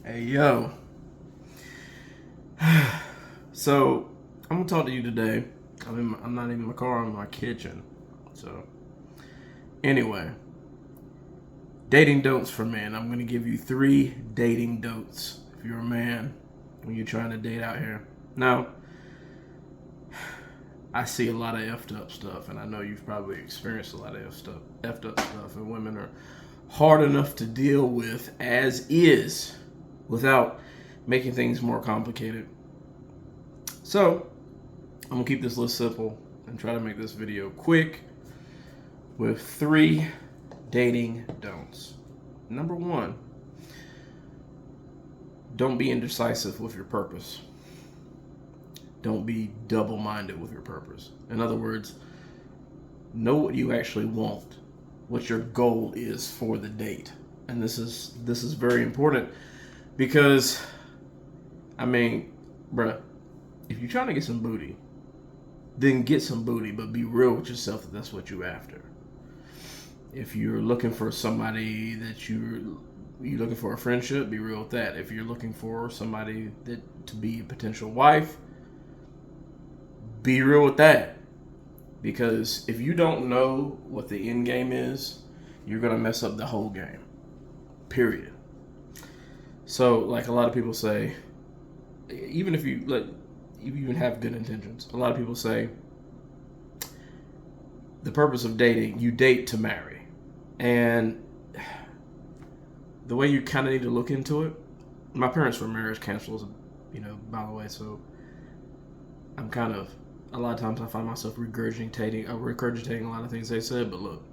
Hey yo. So I'm gonna talk to you today. I'm not in my car. I'm in my kitchen. So anyway, dating don'ts for men. I'm gonna give you 3 dating don'ts if you're a man when you're trying to date out here. Now, I see a lot of effed up stuff, and I know you've probably experienced a lot of effed up stuff, and women are hard enough to deal with as is, without making things more complicated. So I'm gonna keep this list simple and try to make this video quick with 3 dating don'ts. Number 1, don't be indecisive with your purpose. Don't be double-minded with your purpose. In other words, know what you actually want, what your goal is for the date. And this is very important because, I mean, bruh, if you're trying to get some booty, then get some booty, but be real with yourself that that's what you're after. If you're looking for somebody that you're looking for a friendship, be real with that. If you're looking for somebody that to be a potential wife, be real with that. Because if you don't know what the end game is, you're gonna mess up the whole game. Period. So, like a lot of people say, even if you even have good intentions, a lot of people say the purpose of dating, you date to marry. And the way you kind of need to look into it, my parents were marriage counselors, by the way, so I'm kind of, a lot of times I find myself regurgitating a lot of things they said, but look,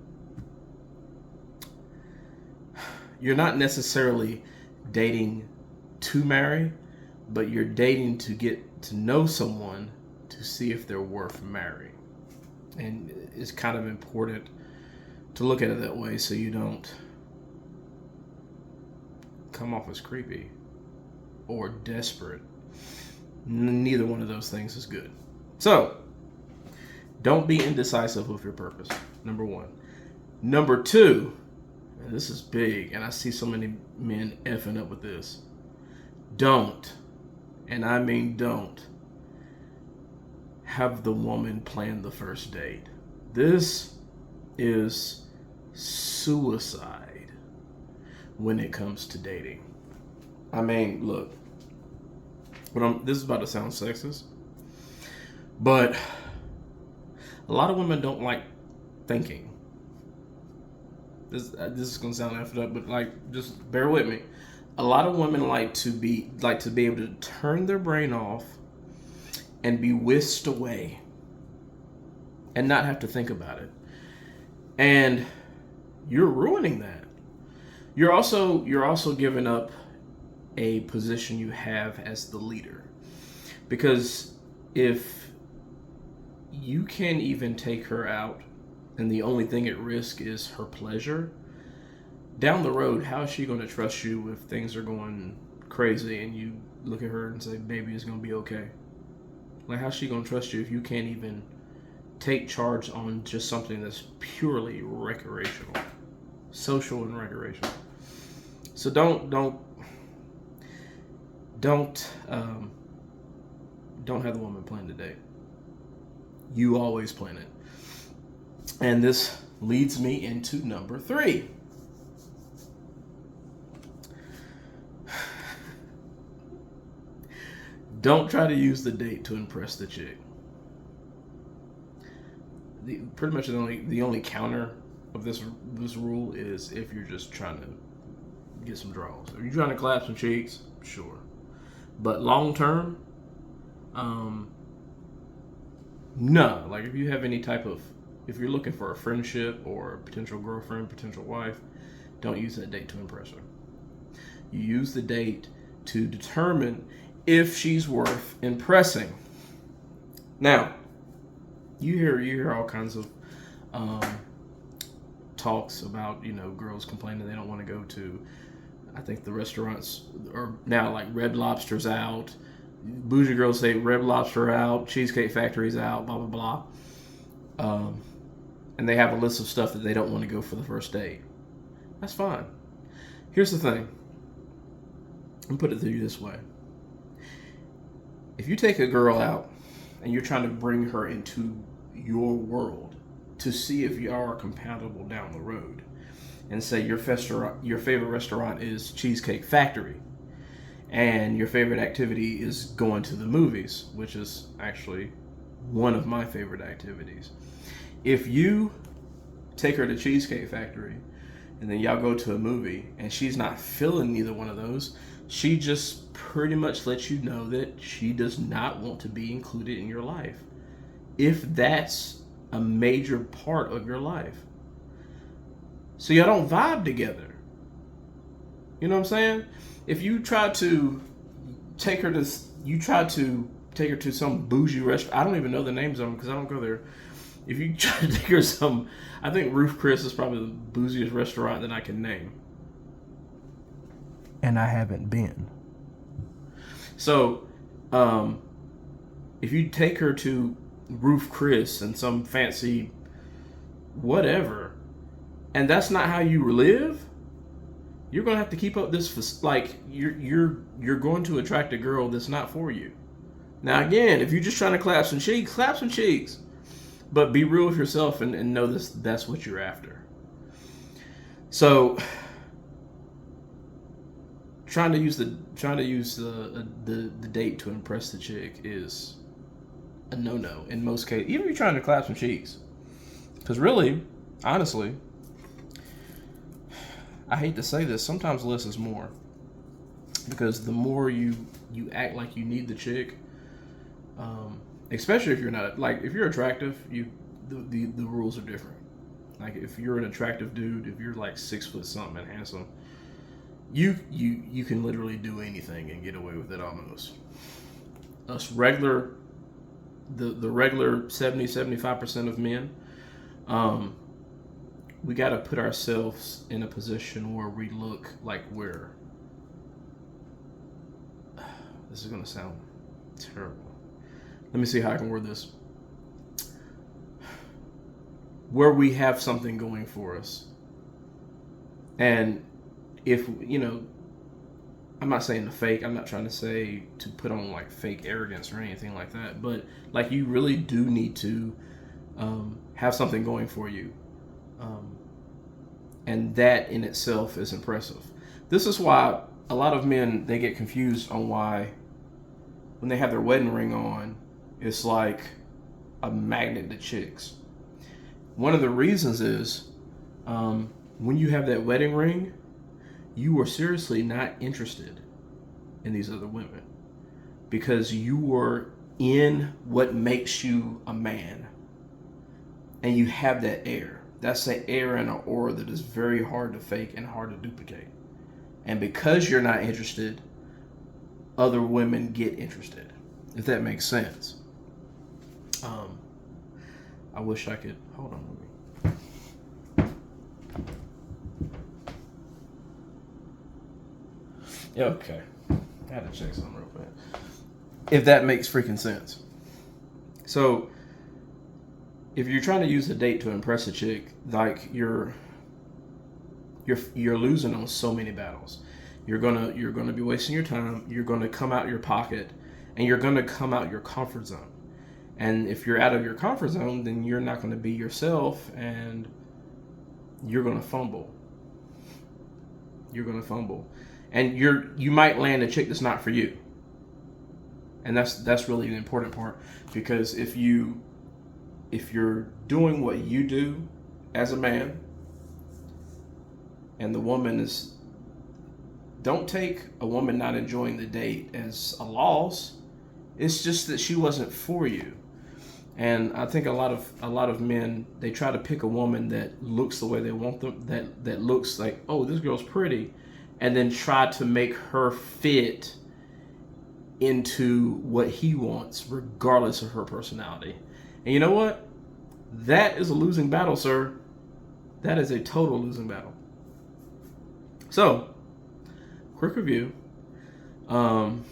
you're not necessarily dating to marry, but you're dating to get to know someone to see if they're worth marrying. And it's kind of important to look at it that way so you don't come off as creepy or desperate. Neither one of those things is good. So, don't be indecisive with your purpose. Number 1. Number 2, and this is big, and I see so many men effing up with this. Don't, and I mean don't, have the woman plan the first date. This is suicide when it comes to dating. I mean, look, this is about to sound sexist, but a lot of women don't like thinking. This is gonna sound effed up, but just bear with me. A lot of women like to be able to turn their brain off and be whisked away and not have to think about it. And you're ruining that. You're also giving up a position you have as the leader. Because if you can't even take her out and the only thing at risk is her pleasure, down the road, how is she going to trust you if things are going crazy and you look at her and say, baby, it's going to be okay? Like, how's she going to trust you if you can't even take charge on just something that's purely recreational, social and recreational? So don't have the woman plan the date. You always plan it. And this leads me into number 3. Don't try to use the date to impress the chick. Pretty much the only counter of this rule is if you're just trying to get some draws. If you're trying to clap some cheeks, sure. But long term, no. Like if you have if you're looking for a friendship or a potential girlfriend, potential wife, don't use that date to impress her. You use the date to determine if she's worth impressing. Now, you hear all kinds of talks about girls complaining they don't want to go to. I think the restaurants are now like Red Lobster's out. Bougie girls say Red Lobster out, Cheesecake Factory's out, blah blah blah. And they have a list of stuff that they don't want to go for the first date. That's fine. Here's the thing. I'll put it to you this way. If you take a girl out and you're trying to bring her into your world to see if you are compatible down the road, and say your favorite restaurant is Cheesecake Factory, and your favorite activity is going to the movies, which is actually one of my favorite activities. If you take her to Cheesecake Factory and then y'all go to a movie and she's not feeling neither one of those, she just pretty much lets you know that she does not want to be included in your life. If that's a major part of your life. So y'all don't vibe together. You know what I'm saying? If you try to take her to some bougie restaurant, I don't even know the names of them because I don't go there. If you try to take her to some, I think Ruth Chris is probably the bougiest restaurant that I can name. And I haven't been. So, if you take her to Ruth Chris and some fancy whatever, and that's not how you live, you're gonna have to keep up this, like, you're going to attract a girl that's not for you. Now again, if you're just trying to clap some cheeks, but be real with yourself and know that's what you're after. So trying to use the date to impress the chick is a no-no in most cases, even if you're trying to clap some cheeks. Because really, honestly, I hate to say this, sometimes less is more. Because the more you act like you need the chick, especially if you're not, like, if you're attractive, the rules are different. Like, if you're an attractive dude, if you're like 6 foot something and handsome, you can literally do anything and get away with it almost. Us regular, the regular 70-75% of men, we got to put ourselves in a position where we look like we're, this is going to sound terrible. Let me see how I can word this. Where we have something going for us. And if, I'm not saying the fake, I'm not trying to say to put on like fake arrogance or anything like that, but like you really do need to have something going for you. And that in itself is impressive. This is why a lot of men, they get confused on why when they have their wedding ring on, it's like a magnet to chicks. One of the reasons is when you have that wedding ring, you are seriously not interested in these other women because you are in what makes you a man, and you have that air. That's the air and an aura that is very hard to fake and hard to duplicate. And because you're not interested, other women get interested, if that makes sense. I wish I could, hold on with me. Yeah, okay. I had to check something real quick. If that makes freaking sense. So, if you're trying to use a date to impress a chick, like you're losing on so many battles. You're gonna be wasting your time. You're gonna come out your pocket, and you're gonna come out your comfort zone. And if you're out of your comfort zone, then you're not gonna be yourself, and you're gonna fumble. You're gonna fumble, and you might land a chick that's not for you. And that's really an important part, because if you're doing what you do as a man, and the woman is, don't take a woman not enjoying the date as a loss. It's just that she wasn't for you. And I think a lot of men, they try to pick a woman that looks the way they want them, that looks like, oh, this girl's pretty, and then try to make her fit into what he wants, regardless of her personality. And you know what? That is a losing battle, sir. That is a total losing battle. So, quick review. Don't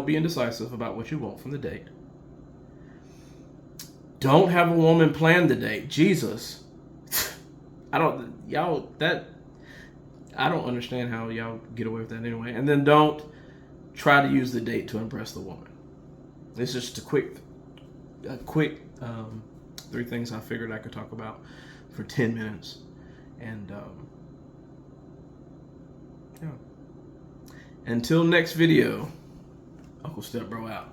be indecisive about what you want from the date. Don't have a woman plan the date. Jesus. I I don't understand how y'all get away with that anyway. And then don't try to use the date to impress the woman. It's just a quick 3 things I figured I could talk about for 10 minutes. And yeah. Until next video, Uncle Step Bro out.